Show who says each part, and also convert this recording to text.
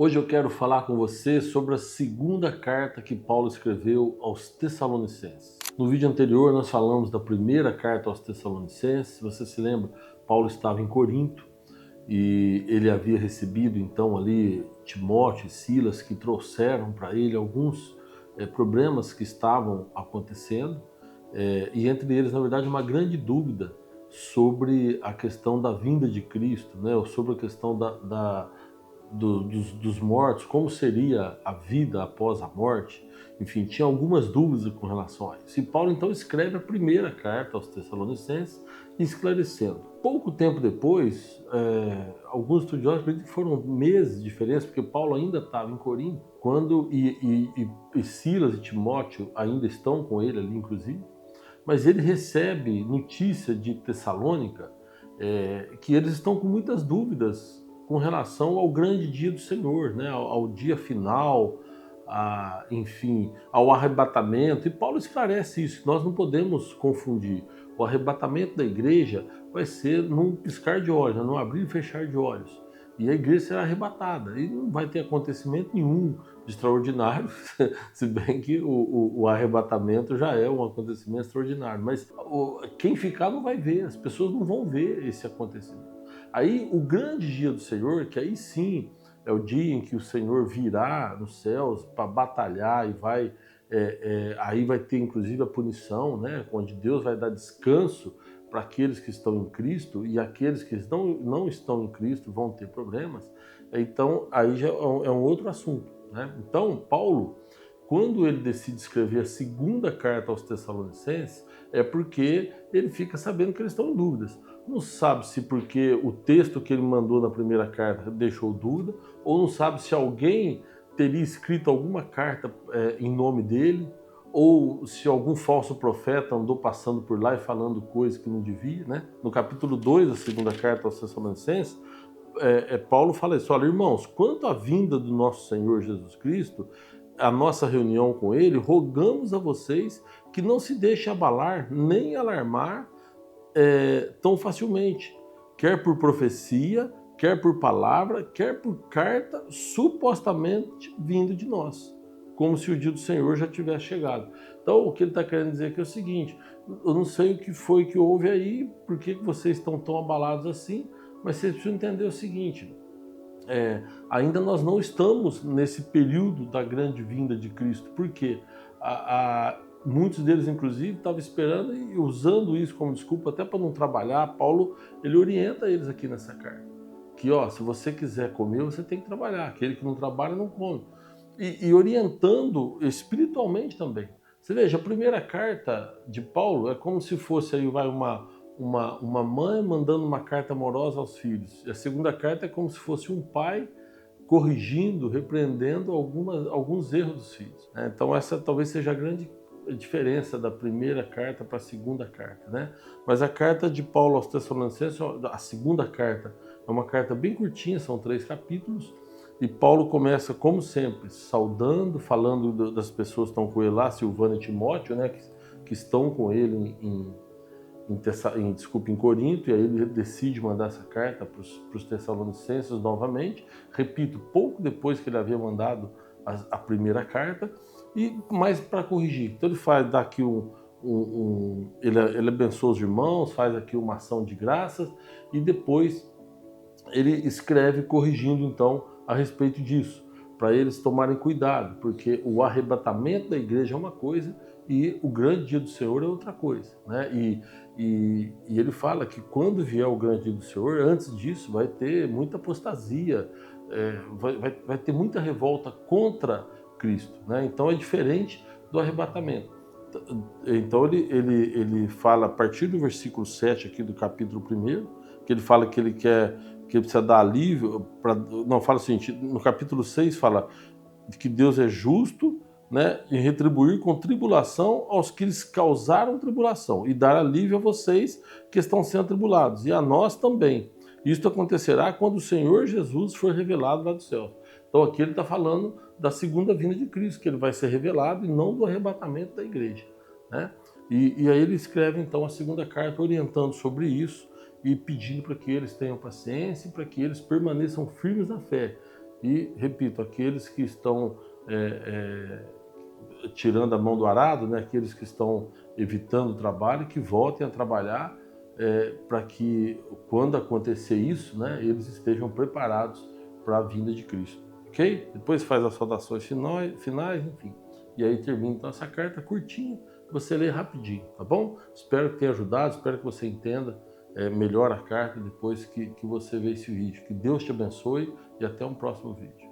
Speaker 1: Hoje eu quero falar com você sobre a segunda carta que Paulo escreveu aos Tessalonicenses. No vídeo anterior nós falamos da primeira carta aos Tessalonicenses. Se você se lembra, Paulo estava em Corinto e ele havia recebido então ali Timóteo e Silas, que trouxeram para ele alguns problemas que estavam acontecendo, e entre eles, na verdade, uma grande dúvida sobre a questão da vinda de Cristo, né? Ou sobre a questão dos mortos, como seria a vida após a morte. Enfim, tinha algumas dúvidas com relação a isso. E Paulo então escreve a primeira carta aos Tessalonicenses, esclarecendo. Pouco tempo depois, alguns estudiosos acreditam que foram meses de diferença, porque Paulo ainda estava em Corinto, quando e Silas e Timóteo ainda estão com ele ali, inclusive, mas ele recebe notícia de Tessalônica, que eles estão com muitas dúvidas com relação ao grande dia do Senhor, né? ao dia final, enfim, ao arrebatamento. E Paulo esclarece isso, que nós não podemos confundir. O arrebatamento da igreja vai ser num piscar de olhos, num abrir e fechar de olhos. E a igreja será arrebatada, e não vai ter acontecimento nenhum de extraordinário, se bem que o arrebatamento já é um acontecimento extraordinário. Mas quem ficar não vai ver, as pessoas não vão ver esse acontecimento. Aí o grande dia do Senhor, que aí sim é o dia em que o Senhor virá nos céus para batalhar e vai, aí vai ter inclusive a punição, né? Onde Deus vai dar descanso para aqueles que estão em Cristo, e aqueles que não estão em Cristo vão ter problemas. Então aí já é um outro assunto, né? Então Paulo, quando ele decide escrever a segunda carta aos Tessalonicenses, é porque ele fica sabendo que eles estão em dúvidas. Não sabe se porque o texto que ele mandou na primeira carta deixou dúvida, ou não sabe se alguém teria escrito alguma carta em nome dele, ou se algum falso profeta andou passando por lá e falando coisas que não devia, né? No capítulo 2 da segunda carta aos Tessalonicenses, Paulo fala isso: olha, irmãos, quanto à vinda do nosso Senhor Jesus Cristo, a nossa reunião com ele, rogamos a vocês que não se deixem abalar nem alarmar tão facilmente, quer por profecia, quer por palavra, quer por carta supostamente vindo de nós, como se o dia do Senhor já tivesse chegado. Então, o que ele está querendo dizer aqui é o seguinte: eu não sei o que foi que houve aí, por que vocês estão tão abalados assim, mas vocês precisam entender o seguinte: ainda nós não estamos nesse período da grande vinda de Cristo. Por quê? Muitos deles, inclusive, estavam esperando e usando isso como desculpa até para não trabalhar. Paulo, ele orienta eles aqui nessa carta, que se você quiser comer, você tem que trabalhar. Aquele que não trabalha não come. E orientando espiritualmente também. Você veja, a primeira carta de Paulo é como se fosse aí uma mãe mandando uma carta amorosa aos filhos. E a segunda carta é como se fosse um pai corrigindo, repreendendo alguns erros dos filhos, né? Então essa talvez seja a grande diferença da primeira carta para a segunda carta, né? Mas a carta de Paulo aos Tessalonicenses, a segunda carta, é uma carta bem curtinha, são 3 capítulos, e Paulo começa, como sempre, saudando, falando das pessoas que estão com ele lá, Silvano e Timóteo, né? Que estão com ele em Corinto, e aí ele decide mandar essa carta para os Tessalonicenses novamente, repito, pouco depois que ele havia mandado a primeira carta, e mais para corrigir. Então ele faz daqui ele abençoa os irmãos, faz aqui uma ação de graças, e depois ele escreve corrigindo então a respeito disso, para eles tomarem cuidado, porque o arrebatamento da igreja é uma coisa e o grande dia do Senhor é outra coisa, né? E ele fala que quando vier o grande dia do Senhor, antes disso vai ter muita apostasia, vai ter muita revolta contra Cristo, né? Então é diferente do arrebatamento. Então ele fala a partir do versículo 7 aqui do capítulo 1, que ele fala que ele precisa dar alívio, não, fala o seguinte, no capítulo 6 fala que Deus é justo, né, em retribuir com tribulação aos que lhes causaram tribulação e dar alívio a vocês que estão sendo atribulados, e a nós também. Isto acontecerá quando o Senhor Jesus for revelado lá do céu. Então aqui ele está falando da segunda vinda de Cristo, que ele vai ser revelado, e não do arrebatamento da igreja, né? E aí ele escreve então a segunda carta orientando sobre isso e pedindo para que eles tenham paciência e para que eles permaneçam firmes na fé. E, repito, aqueles que estão tirando a mão do arado, né? Aqueles que estão evitando o trabalho, que voltem a trabalhar para que, quando acontecer isso, né, eles estejam preparados para a vinda de Cristo. Ok? Depois faz as saudações finais, enfim. E aí termina então essa carta curtinha, você lê rapidinho, tá bom? Espero que tenha ajudado, espero que você entenda melhor a carta depois que você vê esse vídeo. Que Deus te abençoe e até um próximo vídeo.